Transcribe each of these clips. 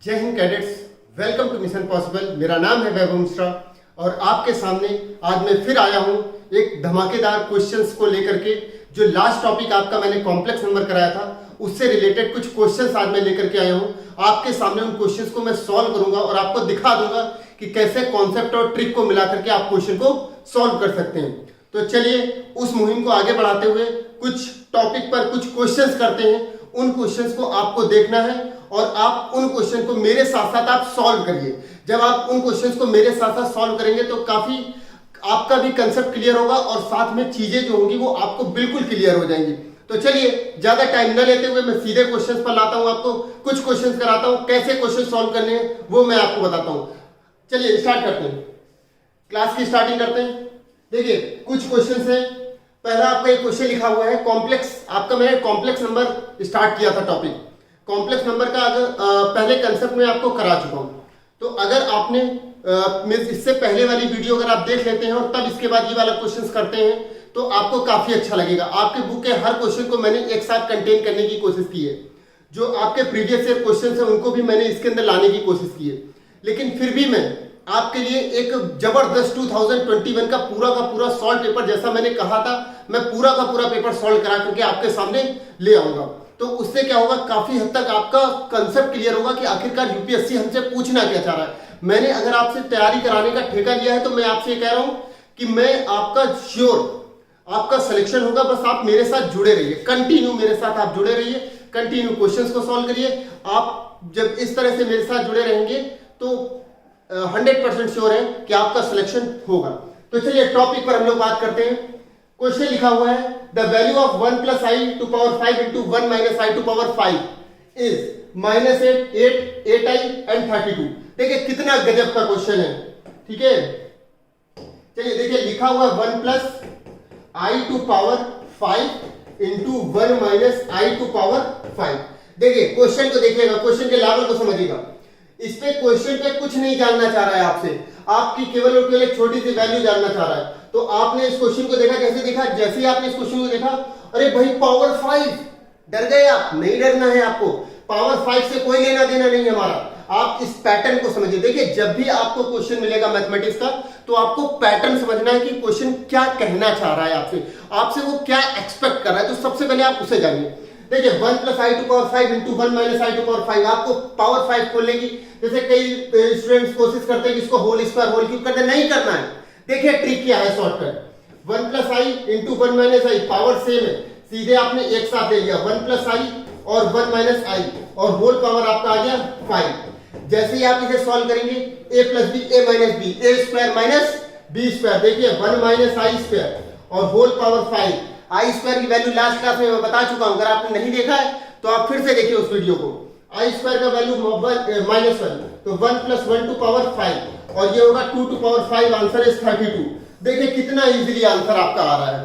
जय Hind cadets, welcome to mission possible. मेरा नाम है वैभव मिश्रा और आपके सामने आज मैं फिर आया हूं एक धमाकेदार क्वेश्चंस को लेकर के। जो लास्ट टॉपिक आपका मैंने कॉम्प्लेक्स नंबर कराया था उससे रिलेटेड कुछ क्वेश्चंस आज मैं लेकर के आया हूं। आपके सामने उन क्वेश्चंस को मैं सॉल्व करूंगा और आपको दिखा दूंगा कि कैसे कॉन्सेप्ट और ट्रिक को मिला करके आप क्वेश्चन को सॉल्व कर सकते हैं। तो चलिए उस मुहिम को आगे बढ़ाते हुए कुछ टॉपिक पर कुछ क्वेश्चंस करते हैं। उन क्वेश्चंस को आपको देखना है और आप उन क्वेश्चन को मेरे साथ साथ आप सॉल्व करिए। जब आप उन क्वेश्चंस को मेरे साथ साथ सॉल्व करेंगे तो काफी आपका भी कंसेप्ट क्लियर होगा और साथ में चीजें जो होंगी वो आपको बिल्कुल क्लियर हो जाएंगी। तो चलिए ज्यादा टाइम न लेते हुए मैं सीधे क्वेश्चंस पर लाता हूं, आपको कुछ क्वेश्चंस कराता हूं। कैसे क्वेश्चन सॉल्व करने हैं वो मैं आपको बताता हूं। चलिए स्टार्ट करते हैं, क्लास की स्टार्टिंग करते हैं। देखिए कुछ क्वेश्चंस हैं। पहला आपका एक क्वेश्चन लिखा हुआ है कॉम्प्लेक्स। आपका मैंने कॉम्प्लेक्स नंबर स्टार्ट किया था टॉपिक। कॉम्प्लेक्स नंबर का अगर पहले कंसेप्ट में आपको करा चुका हूं, तो अगर आपने इससे पहले वाली वीडियो अगर आप देख लेते हैं और तब इसके बाद ये वाला क्वेश्चंस करते हैं तो आपको काफी अच्छा लगेगा। आपके बुक के हर क्वेश्चन को मैंने एक साथ कंटेन करने की कोशिश की है। जो आपके प्रीवियस ईयर क्वेश्चन है उनको भी मैंने इसके अंदर लाने की कोशिश की है। लेकिन फिर भी मैं आपके लिए एक जबरदस्त 2021 का पूरा सॉल्व पेपर, जैसा मैंने कहा था, मैं पूरा का पूरा पेपर सॉल्व करा करके आपके सामने ले आऊंगा। तो उससे क्या होगा, काफी हद तक आपका कंसेप्ट क्लियर होगा कि आखिरकार यूपीएससी हमसे पूछना क्या चाह रहा है। मैंने अगर आपसे तैयारी कराने का ठेका लिया है तो मैं आपसे कह रहा हूं कि मैं आपका श्योर आपका सिलेक्शन होगा। बस आप मेरे साथ जुड़े रहिए, कंटिन्यू मेरे साथ आप जुड़े रहिए, कंटिन्यू क्वेश्चंस को सॉल्व करिए। आप जब इस तरह से मेरे साथ जुड़े रहेंगे तो 100% श्योर है कि आपका सिलेक्शन होगा। तो चलिए टॉपिक पर हम लोग बात करते हैं। क्वेश्चन लिखा हुआ है the value of 1 + i to power 5 into 1 - i to power 5 is -8, 8, 8i and 32। देखिए कितना गजब का क्वेश्चन है, ठीक है। चलिए देखिए लिखा हुआ है 1 + i to power 5 into 1 - i to power 5। देखिए क्वेश्चन को देखिएगा, क्वेश्चन के लेवल को समझिएगा। इस पे क्वेश्चन पे कुछ नहीं जानना चाह रहा है आपसे, आपकी केवल और केवल एक छोटी सी वैल्यू जानना चाह रहा है। तो आपने इस क्वेश्चन को देखा, कैसे देखा, जैसे ही आपने इस क्वेश्चन को देखा, अरे भाई पावर 5, डर गए आप? नहीं डरना है आपको, पावर 5 से कोई लेना देना नहीं है हमारा। आप इस पैटर्न को समझिए। देखिए जब भी आपको क्वेश्चन मिलेगा मैथमेटिक्स का तो आपको पैटर्न समझना है कि क्वेश्चन क्या कहना चाह रहा है आपसे, आपसे वो क्या एक्सपेक्ट कर रहा है। तो सबसे पहले आप उसे जानिए। देखिए 1 + i to power 5 into 1 - i to power 5, आपको पावर 5 खोलने की, जैसे कई स्टूडेंट्स कोशिश करते हैं कि इसको होल स्क्वायर होल क्यूब करते, नहीं करना है। देखिए ट्रिक क्या है, shortcut 1 + i into 1 - i, power same है, सीधे आपने एक साथ ले लिया 1 + i और 1 - i और होल पावर आपका आ गया 5। जैसे ही आप इसे सॉल्व करेंगे a + b, a - b, a² - b²। देखिए 1 - i² और होल पावर 5। i² की वैल्यू लास्ट क्लास में मैं बता चुका हूं, अगर आपने नहीं देखा है तो आप फिर से देखिए उस वीडियो को। i² का वैल्यू -1, तो 1 + 1 to power 5 और ये होगा 2 to power 5। Answer is 32। देखिए कितना इजीली आंसर आपका आ रहा है,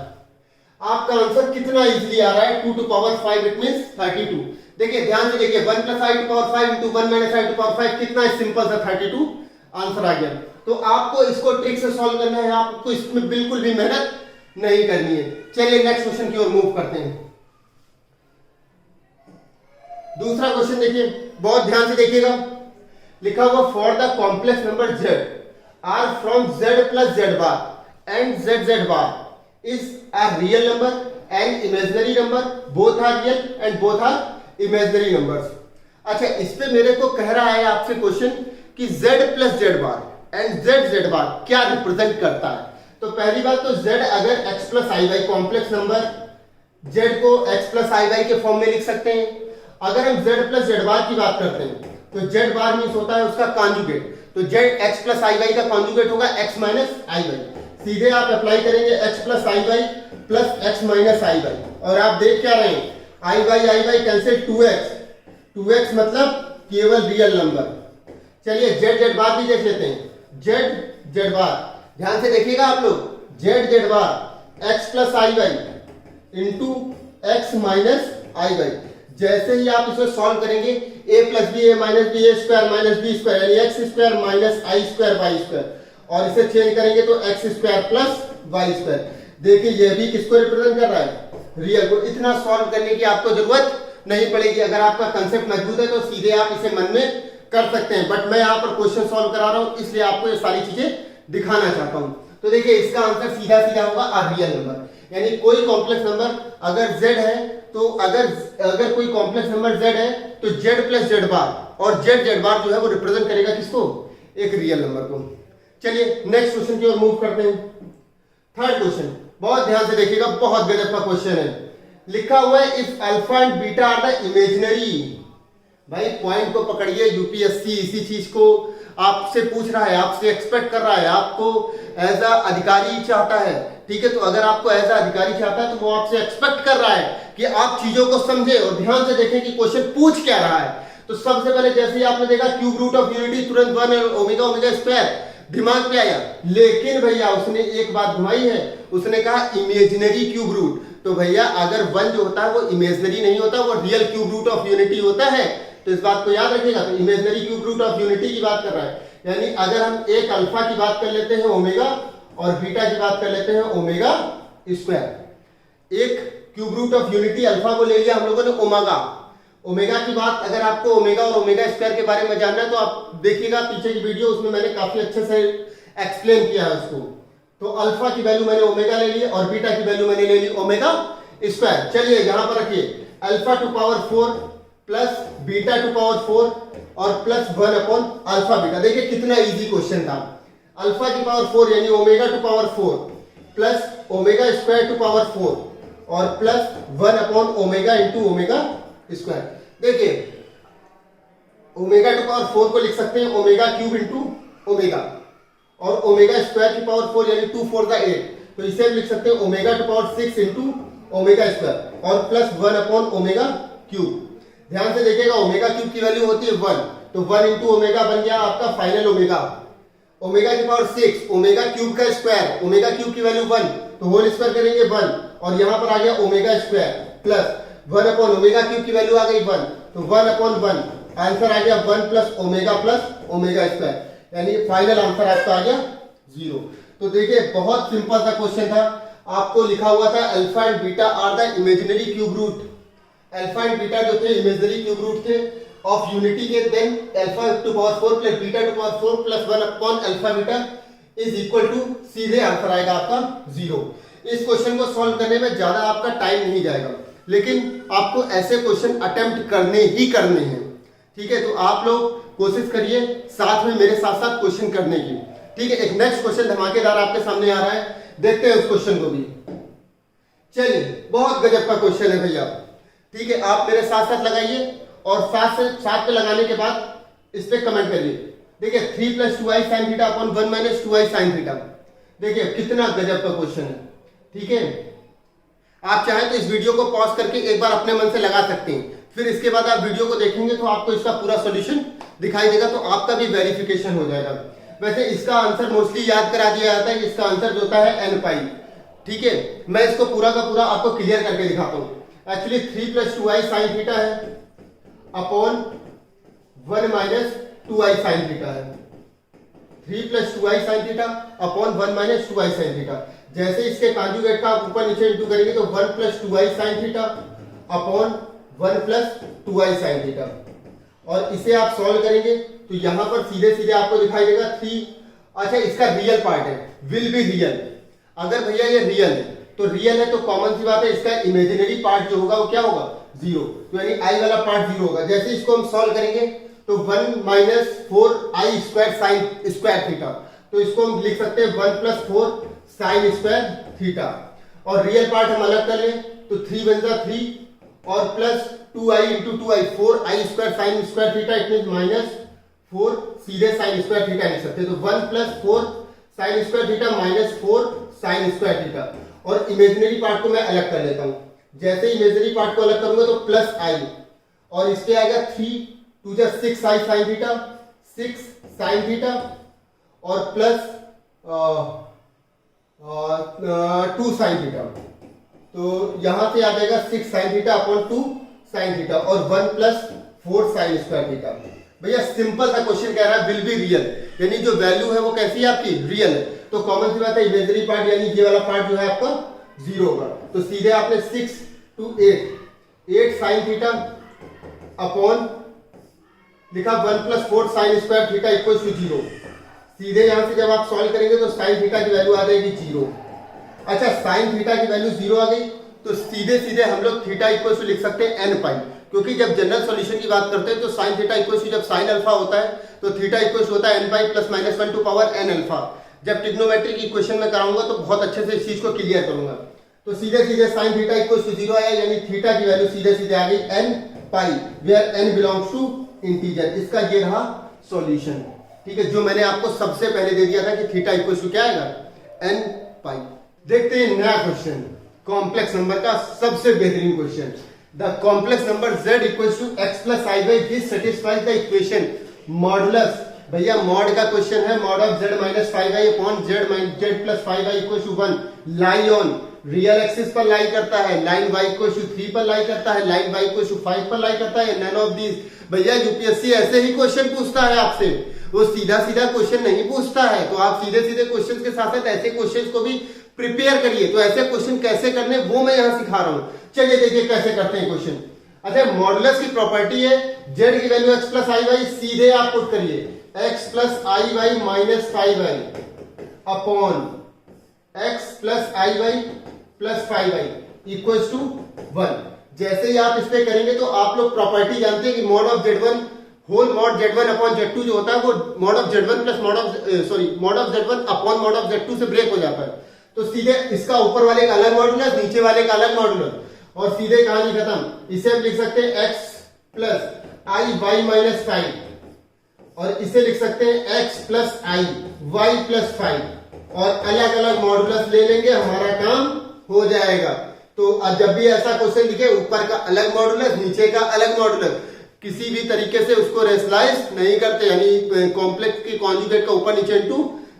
आपका आंसर कितना इजीली आ रहा है, 2 to power 5 इट मींस 32। देखिए ध्यान से देखिए 1 + i to power 5 into 1 - i to power 5, कितना सिंपल सा 32 आंसर आ गया। तो आपको इसको ट्रिक से सॉल्व करना है, आपको इसमें बिल्कुल भी मेहनत नहीं करनी है। चलिए नेक्स्ट क्वेश्चन की ओर मूव करते हैं। दूसरा क्वेश्चन देखिए, बहुत ध्यान से देखिएगा। लिखा हुआ for the complex number z r from z + z bar and z bar is a real number and imaginary number, both are real and both are imaginary numbers। अच्छा, इस पे मेरे को कह रहा है आपसे क्वेश्चन कि z + z bar and z bar क्या रिप्रेजेंट करता है। तो पहली बात तो z अगर x + iy complex number, z को x + iy के फॉर्म में लिख सकते हैं। अगर हम z + z bar की बात करते हैं तो z bar मींस होता है उसका कॉन्जुगेट, तो z x + iy का कॉन्जुगेट होगा x - iy। सीधे आप अप्लाई करेंगे x + iy + x - iy और आप देख क्या रहे हैं, iy कैंसिल 2x मतलब केवल रियल नंबर। चलिए z bar भी देख लेते हैं। z bar ध्यान से देखिएगा आप लोग, z bar x + iy into x - iy। जैसे ही आप इसे सॉल्व करेंगे a + b, a - b, a² - b² यानी x² - i²y², और इसे चेंज करेंगे तो x² + y²। देखिए ये भी किसको रिप्रेजेंट कर रहा है, रियल को। इतना सॉल्व करने की आपको जरूरत नहीं पड़ेगी, अगर आपका कंसेप्ट मजबूत है तो सीधे आप इसे मन में कर सकते हैं, बट मैं यहाँ पर क्वेश्चन सॉल्व करा रहा हूँ इसलिए आपको ये सारी चीजें दिखाना चाहता हूँ। तो देखिए इसका आंसर सीधा सीधा होगा अ रियल नंबर, यानी कोई कॉम्प्लेक्स नंबर अगर z है तो अगर कोई कॉम्प्लेक्स नंबर z है तो z प्लस जेड बार, और जेड बार जो है वो रिप्रेजेंट करेगा किसको, एक रियल नंबर को। चलिए नेक्स्ट क्वेश्चन की ओर मूव करते हैं। थर्ड क्वेश्चन बहुत ध्यान से देखिएगा, बहुत गजब का क्वेश्चन है। लिखा हुआ है if alpha and beta are the imaginary. भाई पॉइंट को पकड़िए, यूपीएससी इसी चीज को आपसे पूछ रहा है, आपसे एक्सपेक्ट कर रहा है, आपको एज अ अधिकारी चाहता है, ठीक है। तो अगर आपको एज अ अधिकारी चाहता है तो वो आपसे एक्सपेक्ट कर रहा है कि आप चीजों को समझे और ध्यान से देखें कि क्वेश्चन पूछ क्या रहा है। तो सबसे पहले जैसे ही आपने देखा क्यूब रूट ऑफ यूनिटी, तुरंत 1 और ओमेगा ओमेगा स्क्वायर दिमाग में आया, लेकिन भैया उसने एक बात घुमाई है, उसने कहा इमेजिनरी क्यूब रूट। तो भैया अगर 1 जो होता है वो इमेजिनरी नहीं होता, वो real cube root of unity होता है। तो इस बात को याद रखिएगा। तो imaginary cube root of unity की बात कर रहा है, यानी अगर हम एक अल्फा की बात कर लेते हैं ओमेगा और बीटा की बात कर लेते हैं ओमेगा स्क्वायर। एक cube root of unity alpha को ले लिया हम लोगों ने ओमेगा। ओमेगा की बात अगर आपको ओमेगा और ओमेगा स्क्वायर के बारे में जानना है तो आप देखिएगा पीछे की वीडियो, उसमें मैंने काफी अच्छे से एक्सप्लेन किया है उसको। तो अल्फा की वैल्यू मैंने ओमेगा ले ली और बीटा की वैल्यू मैंने ले ली ओमेगा स्क्वायर। चलिए यहां पर रखिए alpha to power 4 plus beta to power 4 और प्लस 1 अपॉन अल्फा बीटा। देखिए कितना इजी क्वेश्चन था। अल्फा की पावर 4 यानी omega to power 4 plus omega square to power 4 और plus 1 upon omega into omega square. देखिए ओमेगा टू पावर 4 को लिख सकते हैं ओमेगा क्यूब इंटू ओमेगा, और ओमेगा स्क्वायर की पावर 4 यानी 2 4 8, तो इसे हम लिख सकते हैं omega to power 6 into omega square और प्लस 1 अपॉन ओमेगा क्यूब। ध्यान से देखिएगा ओमेगा क्यूब की वैल्यू होती है 1, तो 1 इंटू ओमेगा बन गया आपका फाइनल ओमेगा। ओमेगा की पावर 6, ओमेगा क्यूब का स्क्वायर, ओमेगा क्यूब की वैल्यू 1, तो होल स्क्वायर करेंगे 1, और यहां पर आ गया omega square plus 1 upon omega cube की वैल्यू आ गई 1, तो 1 अपॉन 1, आंसर आ गया 1 प्लस ओमेगा स्क्वायर, यानी फाइनल आंसर आपका आ गया 0। तो देखिए बहुत सिंपल सा क्वेश्चन था। आपको लिखा हुआ था alpha and beta are the imaginary cube root. Alpha and beta जो थे इमेजिनरी क्यूब रूट थे ऑफ यूनिटी के, then alpha to power 4 plus beta to power 4 plus 1 upon alpha beta is equal to, सीधे answer आएगा आपका 0। इस question को solve करने में ज्यादा आपका टाइम नहीं जाएगा, लेकिन आपको ऐसे क्वेश्चन अटेम्प्ट करने ही करने हैं, ठीक है। तो आप लोग कोशिश करिए साथ में मेरे साथ साथ क्वेश्चन करने की, ठीक है। एक नेक्स्ट क्वेश्चन धमाकेदार आपके सामने आ रहा है, देखते हैं उस क्वेश्चन को भी। चलिए बहुत गजब का क्वेश्चन है भैया, ठीक है। आप मेरे साथ साथ लगाइए और साथ पे लगाने के बाद इस पे कमेंट करिए। देखिए 3 plus 2i sin theta upon 1 minus 2i sin theta. देखिए कितना गजब का क्वेश्चन है, ठीक है। आप चाहें तो इस वीडियो को पॉज करके एक बार अपने मन से लगा सकते हैं, फिर इसके बाद आप वीडियो को देखेंगे तो आपको इसका पूरा सॉल्यूशन दिखाई देगा, तो आपका भी वेरिफिकेशन हो जाएगा। वैसे इसका आंसर मोस्टली याद करा दिया जाता है, इसका आंसर जो होता है n पाई, ठीक है। मैं इसको पूरा का पूरा आपको क्लियर करके दिखाता हूँ। Actually 3 plus 2i sin theta है upon 1 minus 2i sin theta है। 3 plus 2i sin theta upon 1 minus 2i sin theta. जैसे इसके कॉन्जुगेट का आप ऊपर नीचे इंटू करेंगे तो 1 plus 2i sin theta upon 1 plus 2i sin theta, और इसे आप सॉल्व करेंगे तो यहां पर सीधे सीधे आपको दिखाई देगा 3। अच्छा इसका रियल पार्ट है, विल बी रियल। अगर भैया ये रियल है तो रियल है तो कॉमन सी बात है, इसका इमेजिनरी पार्ट जो होगा वो क्या होगा 0, तो यानी i वाला पार्ट 0 होगा। जैसे इसको हम सॉल्व करेंगे तो 1 minus 4i square sine square theta, तो इसको हम लिख सकते हैं 1 प्लस 4 साइन स्क्वायर थीटा, और रियल पार्ट हम अलग कर लें तो 3 बन जाए 3 और plus 2i into 2i 4i square sine square theta, it mean minus 4 सीधे साइन स्क्वायर थीटा लिख सकते हैं। तो 1 plus 4 sign square theta minus 4 sign square theta, और इमेजिनरी पार्ट को मैं अलग कर लेता हूं। जैसे इमेजिनरी पार्ट को अलग करूंगा तो प्लस i, और इसके आएगा 3 2 जा 6i sine theta 6 sine theta, और प्लस 2 साइन थीटा, तो यहां से आ जाएगा 6 sine theta upon 2 sine theta और 1 प्लस 4 साइन स्क्वायर थीटा। भैया सिंपल सा क्वेश्चन कह रहा है विल बी रियल, यानी जो वैल्यू है वो कैसी है आपकी रियल है, तो कॉमन सी बात है इमेजिनरी पार्ट यानी ये वाला पार्ट जो है आपका 0 होगा। तो सीधे आपने 6 to 8 साइन थीटा अपॉन लिखा 1+4 sine square theta equal to 0। सीधे यहां से जब आप सॉल्व करेंगे तो साइन थीटा की वैल्यू आ जाएगी 0। अच्छा, साइन थीटा की वैल्यू 0 आ गई तो सीधे सीधे हम लोग थीटा इक्वल टू लिख सकते हैं n पाई, क्योंकि जब जनरल सॉल्यूशन की बात करते हैं तो साइन थीटा इक्वल टू जब साइन अल्फा होता है तो थीटा इक्वल टू होता है n pi plus minus 1 to power n alpha. जब ट्रिग्नोमेट्री की इक्वेशन में कराऊंगा तो बहुत अच्छे से इस चीज को क्लियर करूंगा। तो सीधे सीधे साइन थीटा इक्वल टू 0 आया, यानी थीटा की वैल्यू सीधे सीधे आ गई n pi, where n belongs to integer. इसका ये रहा सॉल्यूशन, ठीक है, जो मैंने आपको सबसे पहले दे दिया था कि थीटा इक्वल टू क्या आएगा, n पाई। देखते हैं नया क्वेश्चन, कॉम्प्लेक्स नंबर का सबसे बेहतरीन question. The complex number z equals to x plus i by this satisfies the equation modulus. भैया मॉड का क्वेश्चन है, mod of z minus 5i upon z plus 5i equal to 1 lie on real axis पर lie करता है, line y equal to 3 पर lie करता है, line y equal to 5 पर लाई करता है, नन ऑफ दीज। भैया यूपीएससी ऐसे ही क्वेश्चन पूछता है आपसे, वो सीधा सीधा क्वेश्चन नहीं पूछता है। तो आप सीधे सीधे क्वेश्चन के साथ साथ ऐसे क्वेश्चन को भी प्रिपेयर करिए। तो ऐसे क्वेश्चन कैसे करने वो मैं यहां सिखा रहा हूं। चलिए देखिए कैसे करते हैं क्वेश्चन। अच्छा, मॉडुलस की प्रॉपर्टी है z की value x plus i y, सीधे आप पुट करिए x plus i y minus 5i upon x plus i y plus 5i equal to 1। जैसे ही आप इस पे करेंगे तो आप लोग प्रॉपर्टी जानते हैं कि mod of z1 whole mod z1 upon z2 जो होता है वो mod of z1 plus mod of z1 upon mod of z2 से ब्रेक हो जाता है। तो सीधे इसका ऊपर वाले का अलग मॉडुलस, नीचे वाले का अलग मॉडुलस, और सीधे कहानी खत्म। इसे हम लिख सकते हैं x plus i y minus 5, और इसे लिख सकते हैं x plus i y plus 5, और अलग अलग मॉडुलस ले लेंगे, हमारा काम हो जाएगा। तो जब भी ऐसा क्वेश्चन लिखे, ऊपर का अलग मॉडुलस, नीचे का अलग मॉडुलस, किसी भी तरीके से उसको रेशनलाइज नहीं करते, यानी कॉम्प्लेक्स के कॉन्जुगेट का ऊपर नीचे इनटू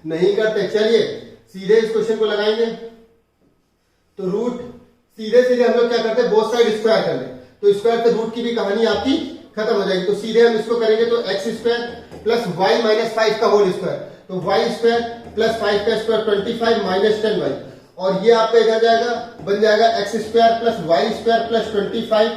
नहीं करते। चलिए सीधे इस क्वेश्चन को लगाएंगे। तो रूट सीधे सीधे हम लोग क्या करते हैं, बोथ साइड स्क्वायर कर ले, तो स्क्वायर से रूट की भी कहानी आपकी खत्म हो जाएगी। तो सीधे हम इसको करेंगे तो x square plus y minus 5 का होल स्क्वायर, तो वाई स्क्वायर प्लस 5 का स्क्वायर 25 माइनस 10y, और ये आपका इधर जाएगा, बन जाएगा x square plus y square plus 25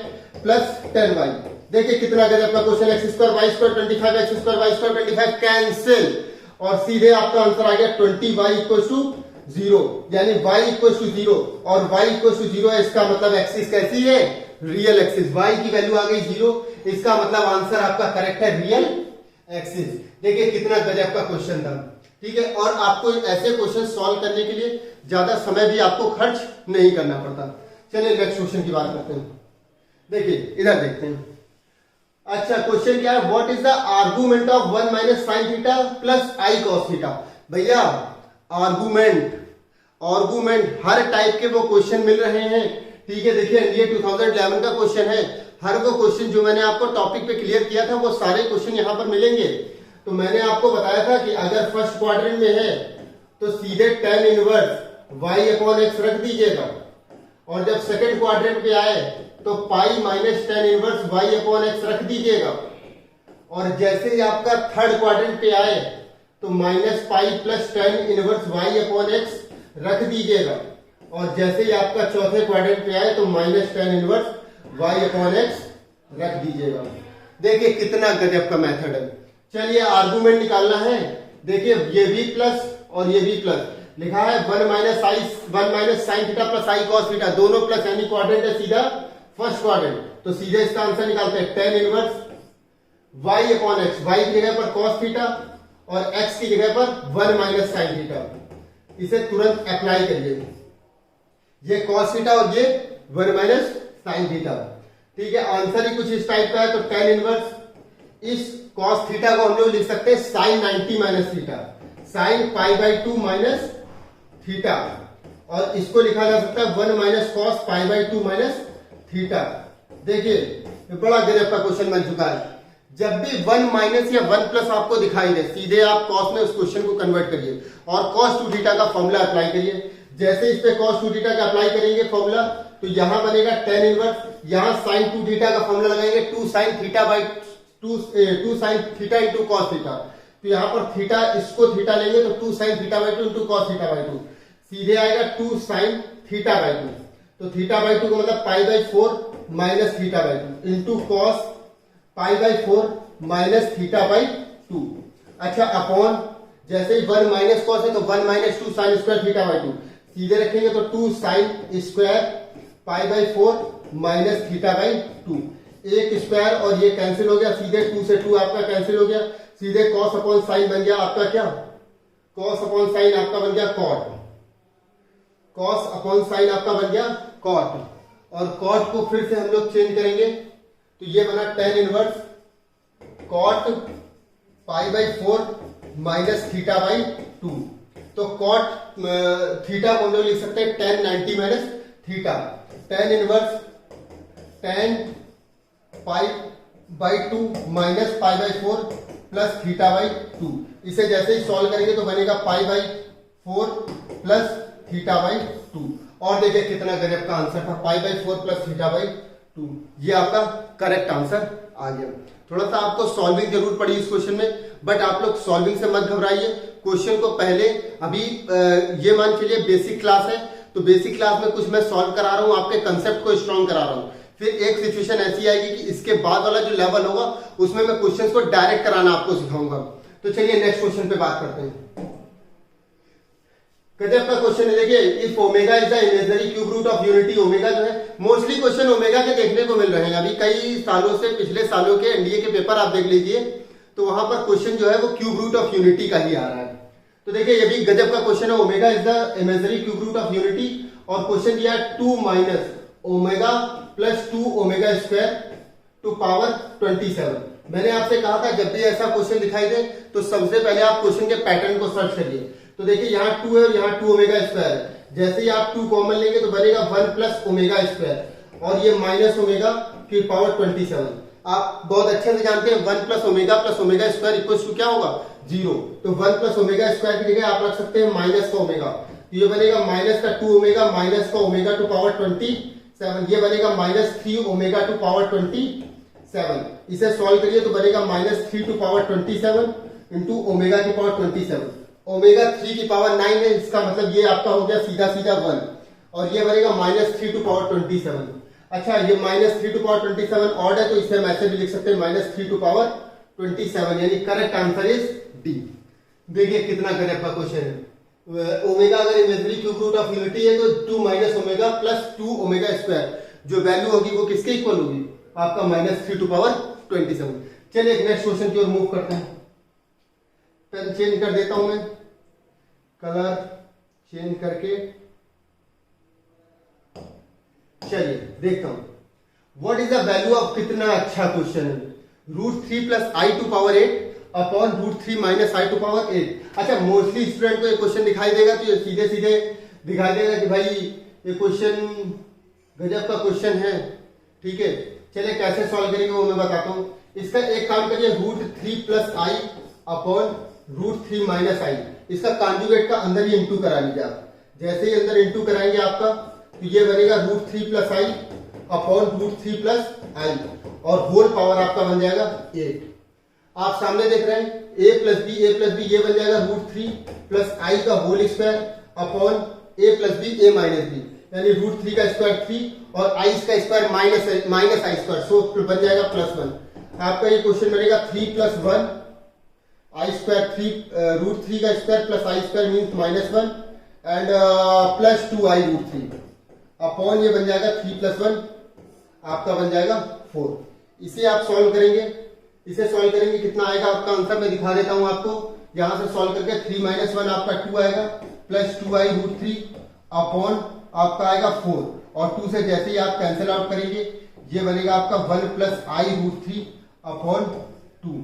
plus 10y। देखिए कितना गजब का question, x square y square 25 x square y square 25 cancel, और सीधे आपका आंसर आ गया 20y इक्वल टू 0, यानी y इक्वल टू 0 और y इक्वल टू 0 है। इसका मतलब एक्सिस कैसी है, रियल एक्सिस। y की वैल्यू आ गई 0, इसका मतलब आंसर आपका करेक्ट है रियल एक्सिस। देखिए कितना गजब का क्वेश्चन था, ठीक है। और आपको ऐसे क्वेश्चन सॉल्व करने के लिए ज्यादा समय भी आपको खर्च नहीं करना पड़ता। चलिए नेक्स्ट क्वेश्चन की बात करते हैं। देखिए इधर देखते हैं। अच्छा, क्वेश्चन क्या है, what is the argument of 1 minus sine theta plus I cos theta. भैया आर्गुमेंट हर टाइप के वो क्वेश्चन मिल रहे हैं, ठीक है। देखिए एनडीए 2011 का क्वेश्चन है, हर वो क्वेश्चन जो मैंने आपको टॉपिक पे क्लियर किया था वो सारे क्वेश्चन यहाँ पर मिलेंगे। तो मैंने आपको बताया था कि अगर फर्स्ट क्वाड्रेंट में है तो सीधे tan inverse y upon x रख दीजिएगा, और जब सेकंड क्वाड्रेंट पे आए तो pi minus tan inverse y upon x रख दीजिएगा, और जैसे ही आपका थर्ड क्वाड्रेंट पे आए तो minus pi plus tan inverse y upon x रख दीजिएगा, और जैसे ही आपका चौथे क्वाड्रेंट पे आए तो minus tan inverse y upon x रख दीजिएगा। देखिए कितना गजब का मेथड है। चलिए आर्गुमेंट निकालना है। देखिए ये भी प्लस और ये भी प्लस, लिखा है 1 minus sine theta plus I cos theta, दोनों प्लस, यानी क्वाड्रेंट है सीधा फर्स्ट क्वाड्रेंट। तो सीधे इसका आंसर निकालते हैं tan inverse y upon x, y की जगह पर कॉस थीटा और x की जगह पर 1 माइनस साइन थीटा। इसे तुरंत अप्लाई करिए, ये कॉस थीटा और ये 1 माइनस साइन थीटा, ठीक है। आंसर ही कुछ इस टाइप का है। तो tan इनवर्स इस कॉस थीटा को हम लोग लिख सकते हैं sine 90 minus theta, sine pi by 2 minus theta, और इसको लिखा जा सकता है 1 minus cos pi by 2 minus theta. देखिए बड़ा गजब का क्वेश्चन बन चुका है। जब भी 1 माइनस या 1 प्लस आपको दिखाई दे, सीधे आप कॉस में उस क्वेश्चन को कन्वर्ट करिए और कॉस 2 थीटा का फॉर्मूला अप्लाई करिए। जैसे इस पे कॉस 2 थीटा का अप्लाई करेंगे फॉर्मूला, तो यहां बनेगा tan इनवर्स, यहां साइन 2 थीटा का फॉर्मूला लगाएंगे 2 sine theta by 2 sine theta into cos theta. तो यहां पर थीटा, इसको थीटा लेंगे तो 2 sine theta by 2 into cos theta by 2, सीधे आएगा 2 साइन थीटा बाई 2। तो थीटा बाई 2 का मतलब पाई by 4 minus theta by 2 into cos pi by 4 minus theta by 2। अच्छा अपॉन, जैसे ही 1 माइनस कॉस है तो 1 minus 2 sign square theta by 2, सीधे रखेंगे तो 2 sine square pi by 4 minus theta by 2। एक स्क्वायर और ये कैंसिल हो गया, सीधे 2 से 2 आपका कैंसिल हो गया, सीधे कॉस अपॉन साइन बन गया आपका क्या, कॉस अपॉन साइन आपका बन गया कॉट, कॉस अपॉन साइन आपका बन गया कॉट। और कॉट को फिर से हम लोग चेंज करेंगे तो ये बना tan inverse cot pi by 4 minus theta by 2। तो कॉट थीटा को हम लोग लिख सकते हैं tan 90 minus theta, tan inverse tan pi by 2 minus pi by 4 plus theta by 2। इसे जैसे ही सॉल्व करेंगे तो बनेगा पाई बाई 4 प्लस थीटा बाई 2। और देखिए कितना गजब का आंसर था, पाई बाई 4 प्लस थीटा बाई 2। ये आपका करेक्ट आंसर आ गया। थोड़ा सा आपको सॉल्विंग जरूर पड़ी इस क्वेश्चन में, बट आप लोग सॉल्विंग से मत घबराइए। क्वेश्चन को पहले अभी ये मान चलिए बेसिक क्लास है, तो बेसिक क्लास में कुछ मैं सॉल्व करा रहा हूं, आपके कंसेप्ट को स्ट्रॉन्ग करा रहा हूं। फिर एक सिचुएशन ऐसी आएगी कि इसके बाद वाला जो लेवल होगा उसमें मैं क्वेश्चंस को डायरेक्ट कराना आपको सिखाऊंगा। तो चलिए नेक्स्ट क्वेश्चन पे बात करते हैं। गजब का क्वेश्चन है, देखिए if omega is the imaginary cube root of unity. Omega जो है, मोस्टली क्वेश्चन ओमेगा के देखने को मिल रहे हैं अभी कई सालों से, पिछले सालों के एनडीए के पेपर आप देख लीजिए तो वहां पर क्वेश्चन जो है वो क्यूब रूट ऑफ यूनिटी का ही आ रहा है। तो देखिए ये भी गजब का क्वेश्चन है, omega is the imaginary cube root of unity और क्वेश्चन दिया 2 minus omega plus 2 omega square to power 27। मैंने आपसे कहा था जब भी ऐसा क्वेश्चन दिखाई दे तो सबसे पहले आप क्वेश्चन के पैटर्न को सर्च करिए। तो देखिए यहाँ 2 है और यहाँ 2 ओमेगा स्क्वायर है, जैसे ही आप 2 कॉमन लेंगे तो बनेगा 1 प्लस ओमेगा स्क्वायर और ये माइनस ओमेगा की पावर 27। आप बहुत अच्छे से जानते हैं 1 plus omega square equal to क्या होगा 0। तो 1 प्लस ओमेगा स्क्वायर की जगह आप रख सकते हैं माइनस का ओमेगा, तो ये बनेगा माइनस का 2 ओमेगा माइनस का ओमेगा टू पावर 27, ये बनेगा माइनस 3 ओमेगा टू पावर 27। इसे सॉल्व करिए तो बनेगा minus 3 to power 27 into omega की पावर 27। ओमेगा 3 की पावर 9 है, इसका मतलब ये आपका हो गया सीधा सीधा 1 और ये बनेगा माइनस 3 टू पावर 27। अच्छा ये माइनस 3 टू पावर 27 ऑड है तो इसे हम ऐसे भी लिख सकते हैं माइनस 3 टू पावर 27, यानी करेक्ट आंसर इज डी। देखिए कितना गजब का क्वेश्चन है। ओमेगा अगर imaginary cube root of unity है तो 2 minus omega plus 2 omega square जो वैल्यू होगी वो किसके इक्वल होगी, आपका माइनस 3 टू पावर 27। चलिए नेक्स्ट क्वेश्चन की ओर मूव करते हैं। पेन चेंज कर देता हूं मैं, कलर चेंज करके, चलिए देखता हूं what is the value of, कितना अच्छा क्वेश्चन है, √3 plus i to power 8 upon √3 minus i to power 8। अच्छा मोस्टली स्टूडेंट को ये क्वेश्चन दिखाई देगा तो ये सीधे सीधे दिखाई देगा कि भाई ये क्वेश्चन गजब का क्वेश्चन है, ठीक है। चलिए कैसे सॉल्व करेंगे वो मैं बताता हूं। इसका एक काम करिए √3 प्लस आई अपॉन √3 माइनस आई, इसका कॉन्जुगेट का अंदर ही इंटू करा लीजिए आप। जैसे ही अंदर इंटू कराएंगे आपका तो ये बनेगा √3 प्लस आई अपॉन √3 प्लस आई और होल पावर आपका बन जाएगा 8। आप सामने देख रहे हैं a प्लस बी ये बन जाएगा √3 प्लस आई का whole square upon a plus b a minus b, यानी √3 का स्क्वायर 3 और आई का square minus i square, so बन जाएगा +1। आपका ये क्वेश्चन बनेगा 3 प्लस 1 आई स्क्वायर 3 √3 का square plus I square means -1 and plus 2 I √3 upon ये बन जाएगा 3 प्लस 1 आपका बन जाएगा 4। इसे आप सॉल्व करेंगे, इसे सॉल्व करेंगे कितना आएगा आपका आंसर मैं दिखा देता हूं आपको। यहां से सॉल्व करके 3 माइनस 1 आपका 2 आएगा प्लस 2 आई √3 अपॉन आपका आएगा 4 और 2 से जैसे ही आप कैंसिल आउट करेंगे ये बनेगा आपका 1 प्लस आई √3 अपॉन 2,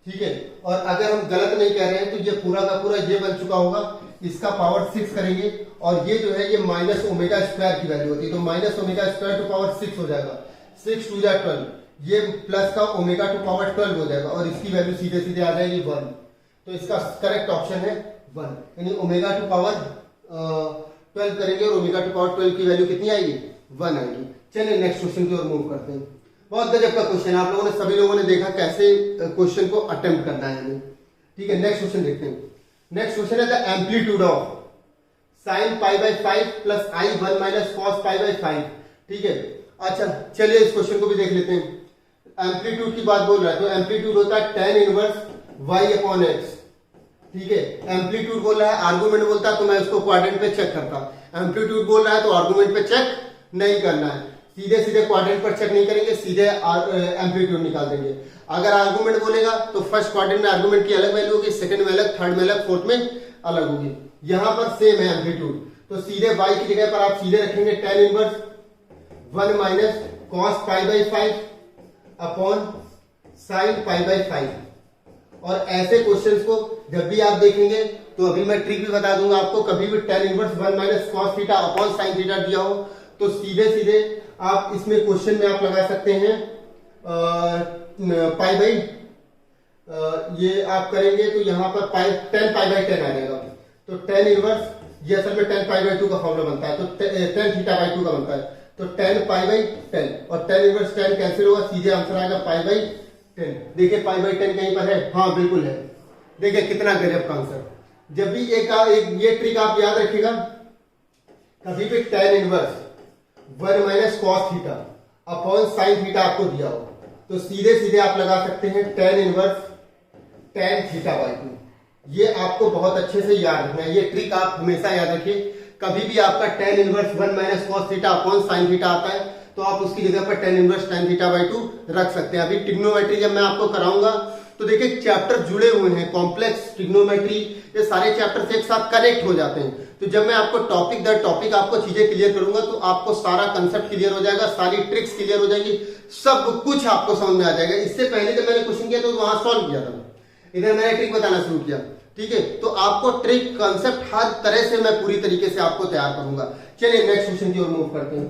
ठीक है। और अगर हम गलत नहीं कह रहे हैं तो ये पूरा का पूरा ये बन चुका होगा, इसका पावर 6 करेंगे और ये जो है ये माइनस ओमेगा स्क्वायर की वैल्यू होती है तो minus omega square to power 6 हो जाएगा, 6 टू 12, ये प्लस का ओमेगा टू पावर 12 हो जाएगा और इसकी वैल्यू सीधे सीधे आ जाएगी 1। तो इसका करेक्ट ऑप्शन है 1, यानी ओमेगा टू पावर 12 करेंगे और ओमेगा टू पावर 12 की वैल्यू कितनी आएगी 1 आएगी। चलिए नेक्स्ट क्वेश्चन की ओर मूव करते हैं। बहुत गजब का क्वेश्चन है, आप लोगों ने सभी लोगों ने देखा कैसे क्वेश्चन को अटेम्प्ट करना है हमें, ठीक है। नेक्स्ट क्वेश्चन देखते हैं। नेक्स्ट क्वेश्चन है the amplitude of sin π/5 plus i 1 minus cos π/5, ठीक है। अच्छा चलिए इस क्वेश्चन को भी देख लेते हैं। एम्पलीट्यूड की बात बोल रहा है तो एम्पलीट्यूड होता है tan inverse y upon x। ठीक है, एम्पलीट्यूड बोल रहा है, आर्गुमेंट बोलता है तो मैं उसको क्वाड्रेंट पे चेक करता। एम्पलीट्यूड बोल रहा है तो आर्गुमेंट पे चेक नहीं करना है, सीधे सीधे क्वाड्रेंट पर चेक नहीं करेंगे, सीधे एम्पलीट्यूड निकाल देंगे। अगर आर्गुमेंट बोलेगा तो फर्स्ट क्वाड्रेंट में आर्गुमेंट की अलग वैल्यू होगी, सेकंड में अलग, थर्ड में अलग, फोर्थ में अलग होगी। यहां पर सेम है एम्पलीट्यूड, तो सीधे y की जगह पर आप सीधे रखेंगे tan inverse 1 minus cos pi by 5 upon sin pi by 5। और ऐसे क्वेश्चंस को जब भी आप देखेंगे तो अभी मैं ट्रिक भी बता दूंगा आपको, कभी भी tan inverse 1 minus cos theta upon sin theta दिया हो तो सीधे सीधे आप इसमें क्वेश्चन में आप लगा सकते हैं पाई बाई, ये आप करेंगे तो यहाँ पर tan पाई बाई 10 आ जाएगा। तो tan इनवर्स ये असल में tan पाई बाई 2 का फॉर्मूला बनता है, तो tan थीटा बाई 2 का बनता है, तो tan पाई बाई 10 और tan इनवर्स tan कैंसिल होगा, सीधे आंसर आएगा पाई बाई 10। देखिए पाई बाई 10 कहीं पर है, हाँ बिल्कुल है। देखिए कितना गजब का आंसर। जब भी एक ये ट्रिक आप याद रखिएगा, कभी भी tan inverse 1 minus cos theta upon sin theta आपको दिया हो तो सीधे सीधे आप लगा सकते हैं tan inverse tan theta by 2। ये आपको बहुत अच्छे से याद रखना है, ये ट्रिक आप हमेशा याद रखिए। कभी भी आपका tan inverse 1 minus cos theta upon sin theta आता है तो आप उसकी जगह पर tan inverse tan theta by 2 रख सकते हैं। अभी ट्रिग्नोमेट्री जब मैं आपको कराऊंगा तो देखिए चैप्टर जुड़े हुए हैं, कॉम्प्लेक्स ट्रिग्नोमेट्री, ये सारे चैप्टर एक साथ कनेक्ट हो जाते हैं। तो जब मैं आपको टॉपिक दर टॉपिक आपको चीजें क्लियर करूंगा तो आपको सारा कंसेप्ट क्लियर हो जाएगा, सारी ट्रिक्स क्लियर हो जाएगी, सब कुछ आपको समझ में आ जाएगा। इससे पहले जब मैंने क्वेश्चन किया तो वहां सॉल्व किया था, इधर मैंने ट्रिक बताना शुरू किया। ठीक है, तो आपको ट्रिक कंसेप्ट हर तरह से मैं पूरी तरीके से आपको तैयार करूंगा। चलिए नेक्स्ट क्वेश्चन की ओर मूव करते हैं।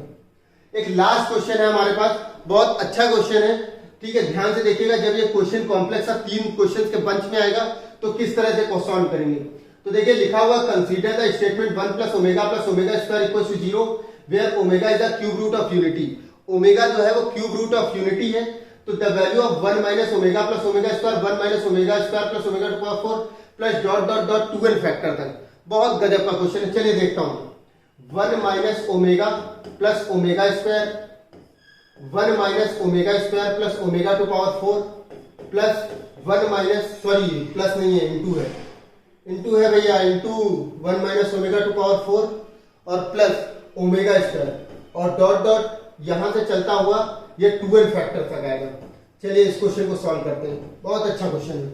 एक लास्ट क्वेश्चन है हमारे पास, बहुत अच्छा क्वेश्चन है। ठीक है, ध्यान से देखिएगा, जब ये क्वेश्चन कॉम्प्लेक्स 3 क्वेश्चन के बंच में आएगा तो किस तरह से सॉल्व करेंगे। तो देखिए लिखा हुआ consider the statement 1 plus omega square equal to 0 where omega is the cube root of unity. Omega जो है वो क्यूब रूट ऑफ यूनिटी है, तो the value of 1 minus omega square 1 minus omega square plus omega to power 4 plus dot dot dot 2n factor तक। बहुत गजब का question है, चलिए देखता हूं। 1 minus omega plus omega square 1 minus omega square plus omega to power 4 plus 1 minus, sorry plus नहीं है, इंटू है, इंटू है भैया, into 1 minus omega to power 4 और प्लस ओमेगा स्क्वायर और डॉट डॉट यहां से चलता हुआ ये 2n फैक्टर तक आएगा। चलिए इस क्वेश्चन को सॉल्व करते हैं, बहुत अच्छा क्वेश्चन है,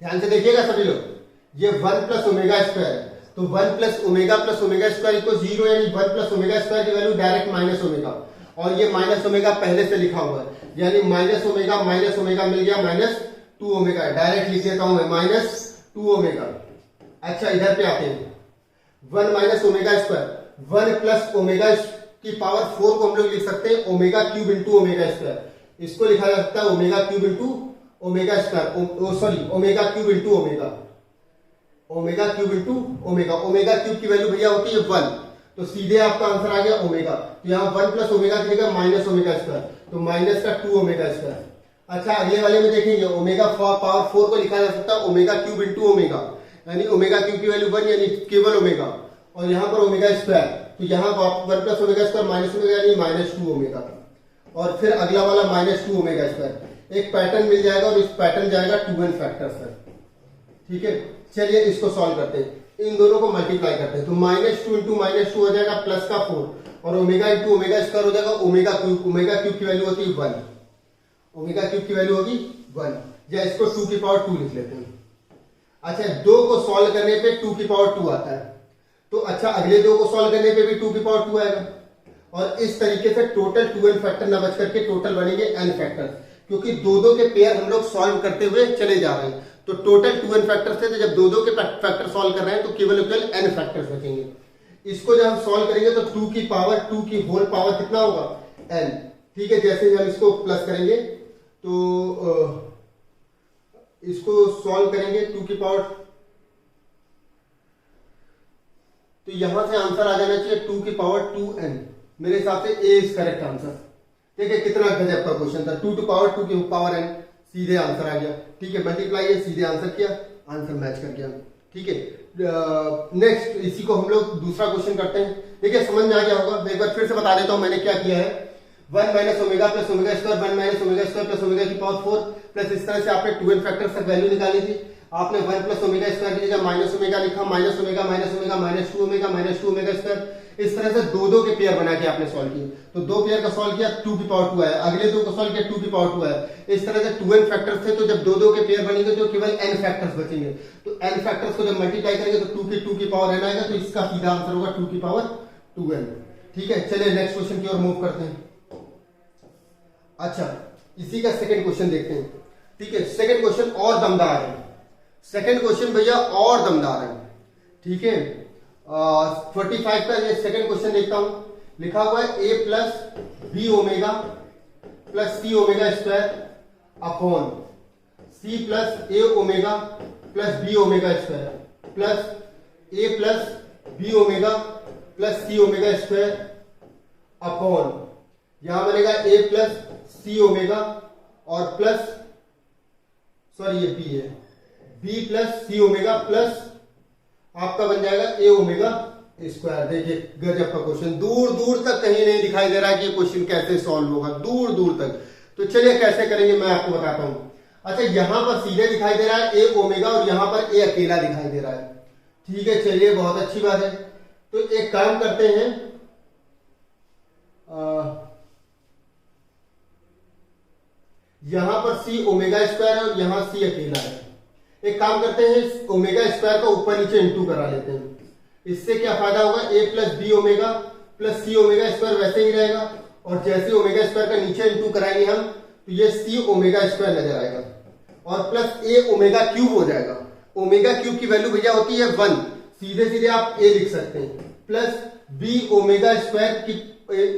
ध्यान से देखिएगा सभी लोग। ये 1 प्लस ओमेगा स्क्वायर है, तो 1 प्लस ओमेगा स्क्वायर इक्वल 0, यानी 1 प्लस ओमेगा स्क्वायर की वैल्यू डायरेक्ट माइनस ओमेगा, और ये माइनस ओमेगा पहले से लिखा हुआ है, यानी माइनस ओमेगा मिल गया माइनस 2 ओमेगा, डायरेक्ट लिख देता हूं मैं माइनस 2 ओमेगा। अच्छा इधर पे आते हैं, 1 minus omega square 1 plus omega की पावर 4 को हम लोग लिख सकते हैं omega cube into omega square. इसको लिखा जा सकता है omega cube into omega square, sorry omega cube into omega, omega cube into omega. Omega cube की वैल्यू भैया होती है 1, तो सीधे आपका आंसर आ गया ओमेगा। तो यहाँ 1 प्लस ओमेगा की जगह माइनस ओमेगा स्क्वायर, तो माइनस का 2 ओमेगा स्क्वायर। अच्छा अगले वाले में देखेंगे, ओमेगा पावर 4 को लिखा जा सकता है ओमेगा क्यूब इंटू ओमेगा, यानी ओमेगा क्यूब की वैल्यू 1, यानी केवल ओमेगा, और यहाँ पर ओमेगा स्क्वायर, तो यहाँ 1 plus omega square minus omega यानी माइनस 2 ओमेगा, और फिर अगला वाला माइनस 2 ओमेगा स्क्वायर। एक पैटर्न मिल जाएगा और इस पैटर्न जाएगा 2n फैक्टर से। ठीक है, चलिए इसको सॉल्व करते हैं, इन दोनों को मल्टीप्लाई करते हैं, तो माइनस 2 इंटू माइनस 2 हो जाएगा प्लस का 4, और ओमेगा इंटू ओमेगा स्क्वायर हो जाएगा ओमेगा क्यूब। ओमेगा क्यूब की वैल्यू होती है 1, ओमेगा क्यूब की वैल्यू होगी 1, या इसको 2 की पावर 2 लिख लेते हैं। अच्छा 2 को सॉल्व करने पे 2 की पावर 2 आता है, तो अच्छा अगले 2 को सॉल्व करने पे भी 2 की पावर 2 आएगा, और इस तरीके से टोटल 2n फैक्टर न बच करके टोटल बनेंगे n फैक्टर, क्योंकि 2 के पेयर हम लोग सॉल्व करते हुए चले जा रहे हैं, तो टोटल 2n फैक्टर थे, तो जब 2 के फैक्टर सॉल्व कर रहे हैं तो केवल n फैक्टर्स बचेंगे। इसको जब हम सॉल्व करेंगे तो 2 की पावर 2 की होल पावर कितना होगा n। ठीक है, जैसे ही हम इसको प्लस करेंगे तो इसको सॉल्व करेंगे 2 की पावर, तो यहां से आंसर आ जाना चाहिए 2 की पावर 2n। मेरे हिसाब से ए इज करेक्ट आंसर। ठीक है, कितना गजब का क्वेश्चन था, 2 टू पावर 2 की पावर n, सीधे आंसर आ गया। ठीक है, मल्टीप्लाई है, सीधे आंसर किया, आंसर मैच कर गया। ठीक है, नेक्स्ट इसी को हम लोग दूसरा क्वेश्चन करते हैं। देखिए समझ में आ गया होगा, मैं एक बार फिर से बता देता हूं मैंने क्या किया है। 1 minus omega plus omega square, 1 minus omega square plus omega की पावर 4 प्लस इस तरह से आपने 2n फैक्टर्स तक वैल्यू निकाली थी। आपने 1 प्लस ओमेगा स्क्वायर की जगह माइनस ओमेगा लिखा, minus omega minus omega minus 2 omega minus 2 omega square, इस तरह से दो के पेयर बना के आपने सॉल्व किए। तो दो पेयर का सॉल्व किया 2 की पावर 2 आया, अगले दो को सॉल्व किया 2 की पावर 2 आया। इस तरह से 2n फैक्टर्स थे, तो जब दो के पेयर बनेंगे तो केवल n फैक्टर्स बचेंगे। तो n फैक्टर्स को जब मल्टीप्लाई करेंगे तो 2 की पावर n आएगा, तो इसका सीधा आंसर होगा 2 की पावर 2n। ठीक है, चलिए नेक्स्ट क्वेश्चन की ओर मूव करते हैं। अच्छा, इसी का सेकंड क्वेश्चन देखते हैं। ठीक है, सेकंड क्वेश्चन और दमदार है। सेकंड क्वेश्चन भैया और दमदार है। ठीक है, 45 का ये सेकंड क्वेश्चन देखता हूं। लिखा हुआ है a plus b omega plus c omega square upon c plus a omega plus b omega square plus a plus b omega plus c omega square upon, यहां बनेगा a प्लस सी ओमेगा और plus, sorry ये b है, b plus c omega plus आपका बन जाएगा a omega square. देखिए गजब का क्वेश्चन, दूर दूर तक कहीं नहीं दिखाई दे रहा है कि ये क्वेश्चन कैसे सॉल्व होगा, दूर दूर तक। तो चलिए कैसे करेंगे मैं आपको बताता हूं। अच्छा, यहां पर सीधे दिखाई दे रहा है a ओमेगा और यहां पर a अकेला दिखाई दे रहा है। ठीक है, चलिए बहुत अच्छी बात है। तो एक काम करते हैं, यहां पर c ओमेगा स्क्वायर है और यहां c अकेला है। एक काम करते हैं, ओमेगा स्क्वायर का ऊपर नीचे इंटू करा लेते हैं। इससे क्या फायदा होगा, a plus b omega plus c omega square वैसे ही रहेगा, और जैसे ओमेगा स्क्वायर का नीचे इंटू कराएंगे हम तो ये सी ओमेगा स्क्वायर नजर आएगा और प्लस ए ओमेगा क्यूब हो जाएगा। ओमेगा क्यूब की वैल्यू भैया होती है 1, सीधे सीधे आप a लिख सकते हैं, प्लस बी ओमेगा स्क्वायर की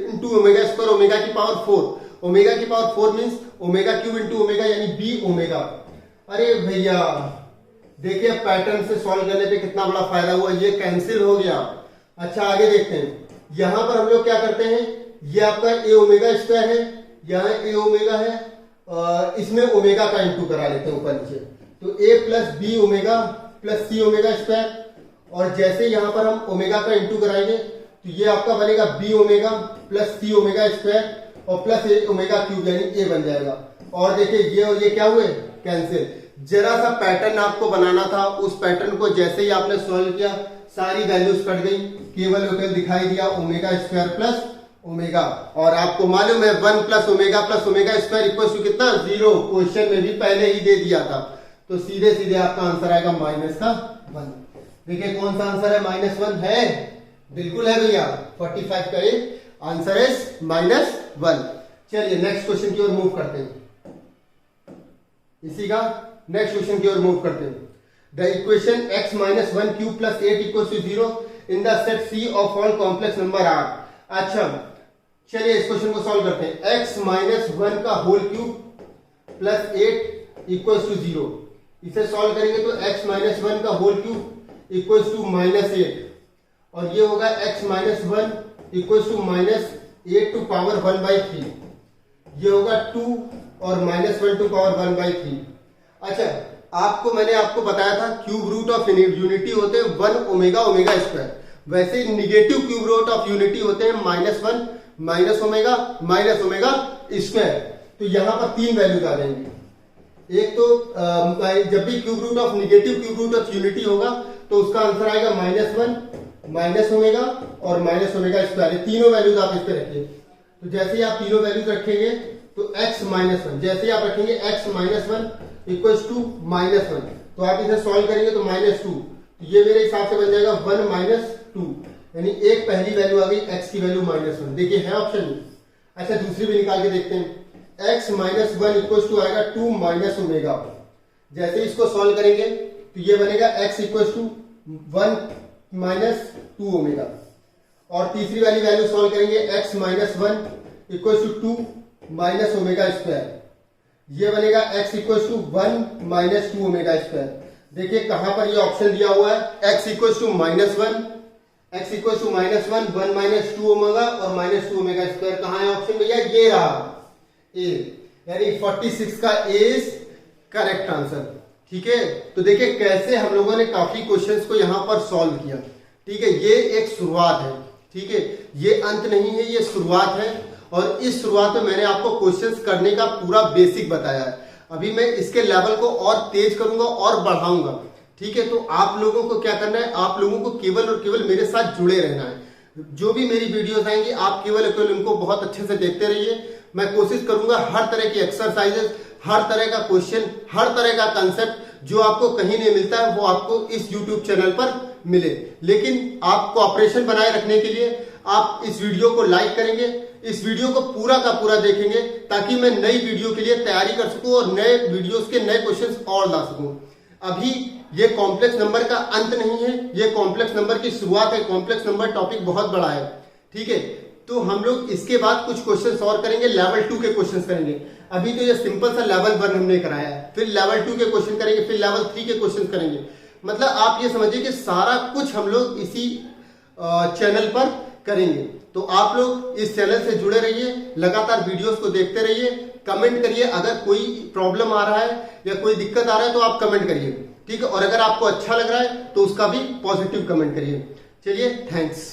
इंटू ओमेगा स्क्वायर ओमेगा की पावर 4, ओमेगा की power 4 means omega cube into omega यानी बी ओमेगा। अरे भैया देखिए पैटर्न से सॉल्व करने पे कितना बड़ा फायदा हुआ, ये कैंसिल हो गया। अच्छा आगे देखते हैं, यहां पर हम लोग क्या करते हैं, ये आपका ए ओमेगा स्क्वायर है, यहाँ ए ओमेगा है, इसमें ओमेगा का इंटू करा लेते हैं ऊपर नीचे। तो ए plus b omega plus c omega square, और जैसे यहां पर हम ओमेगा का इंटू कराएंगे तो ये आपका बनेगा B omega plus c omega square और प्लस ए ओमेगा क्यूब यानी ए बन जाएगा। और देखिए ये और ये क्या हुए, कैंसिल। जरा सा पैटर्न आपको बनाना था, उस पैटर्न को जैसे ही आपने सॉल्व किया सारी वैल्यूज कट गई, केवल केवल दिखाई दिया ओमेगा स्क्वायर प्लस ओमेगा। और आपको मालूम है 1 plus omega square equal to कितना, 0। क्वेश्चन में भी पहले ही दे दिया था, तो सीधे सीधे आपका आंसर आएगा -1। देखिए कौन सा आंसर है, -1 है, बिल्कुल है भैया। 45 का आंसर इज -1। चलिए नेक्स्ट क्वेश्चन की ओर मूव करते हैं, इसी का नेक्स्ट क्वेश्चन की ओर मूव करते हैं। The equation x minus 1 cube plus 8 equal to 0 in the set C of all complex number R। अच्छा चलिए इस क्वेश्चन को सॉल्व करते हैं। x माइनस 1 का whole cube plus 8 equal to 0, इसे सॉल्व करेंगे तो x माइनस 1 का होल क्यूब इक्वल टू -8, और ये होगा x minus 1 equal to -8 to power 1/3, ये होगा 2 और -1 टू पावर 1/3। अच्छा मैंने आपको बताया था क्यूब रूट ऑफ यूनिटी होते हैं 1 ओमेगा ओमेगा स्क्वायर, वैसे negative cube root of unity होते हैं -1 माइनस ओमेगा स्क्वायर। तो यहां पर 3 वैल्यूज आ जाएंगी। एक तो जब भी cube root of negative cube root of unity होगा तो उसका आंसर आएगा -1 माइनस ओमेगा और माइनस ओमेगा स्क्वायर। तीनों वैल्यूज आप इस पे रखिए। तो जैसे ही आप तीनों वैल्यूज रखेंगे तो x माइनस 1, जैसे ही आप रखेंगे x माइनस 1 इक्वल्स टू -1, तो आप इसे सॉल्व करेंगे तो -2, तो ये मेरे हिसाब से बन जाएगा 1 माइनस 2, यानी एक पहली वैल्यू आ गई x की वैल्यू -1। देखिए है ऑप्शन। अच्छा दूसरी भी निकाल के देखते हैं। x माइनस 1 इक्वल्स टू आएगा 2 माइनस ओमेगा। जैसे इसको सॉल्व करेंगे तो ये बनेगा x equals to 1 minus 2 omega, और तीसरी वाली वैल्यू सॉल्व करेंगे x minus 1 equals to 2 minus omega square, ये बनेगा x equals to 1 minus 2 omega square. देखिए कहां पर ये ऑप्शन दिया हुआ है, x equals to -1, x equals to -1, 1 minus 2 omega और -2 ओमेगा स्क्वायर। कहां है ऑप्शन भैया, ये रहा ए, यानी 46 का ए इज करेक्ट आंसर। ठीक है, तो देखिए कैसे हम लोगों ने काफी क्वेश्चंस को यहां पर सॉल्व किया। ठीक है, ये एक शुरुआत है। ठीक है, ये अंत नहीं है, ये शुरुआत है। और इस शुरुआत में मैंने आपको क्वेश्चंस करने का पूरा बेसिक बताया है। अभी मैं इसके लेवल को और तेज करूंगा और बढ़ाऊंगा। ठीक है, तो आप लोगों को क्या करना है, आप लोगों को केवल और केवल मेरे साथ जुड़े रहना है। जो भी मेरी वीडियोस आएंगी आप केवल और केवल उनको बहुत अच्छे से देखते रहिए। मैं कोशिश करूंगा हर तरह की एक्सरसाइजेस, हर तरह का क्वेश्चन, हर तरह का कंसेप्ट जो आपको कहीं नहीं मिलता है वो आपको इस यूट्यूब चैनल पर मिले। लेकिन आप कोऑपरेशन बनाए रखने के लिए आप इस वीडियो को लाइक करेंगे, इस वीडियो को पूरा का पूरा देखेंगे, ताकि मैं नई वीडियो के लिए तैयारी कर सकूं और नए वीडियोस के नए क्वेश्चंस और ला सकूं। अभी ये कॉम्प्लेक्स नंबर का अंत नहीं है, ये कॉम्प्लेक्स नंबर की शुरुआत है। कॉम्प्लेक्स नंबर टॉपिक बहुत बड़ा है। ठीक है, तो हम लोग इसके बाद कुछ क्वेश्चंस और करेंगे, लेवल 2 के क्वेश्चंस करेंगे। अभी तो ये सिंपल सा लेवल 1 हमने कराया है, फिर लेवल 2 के क्वेश्चन करेंगे, फिर लेवल 3 के क्वेश्चन करेंगे। मतलब आप ये समझिए कि सारा कुछ हम लोग इसी चैनल पर करेंगे। तो आप लोग इस चैनल से जुड़े रहिए, लगातार वीडियोस को देखते रहिए, कमेंट करिए। अगर कोई प्रॉब्लम आ रहा है या कोई दिक्कत आ रहा है तो आप कमेंट करिए। ठीक है, और अगर आपको अच्छा लग रहा है तो उसका भी पॉजिटिव कमेंट करिए। चलिए, थैंक्स।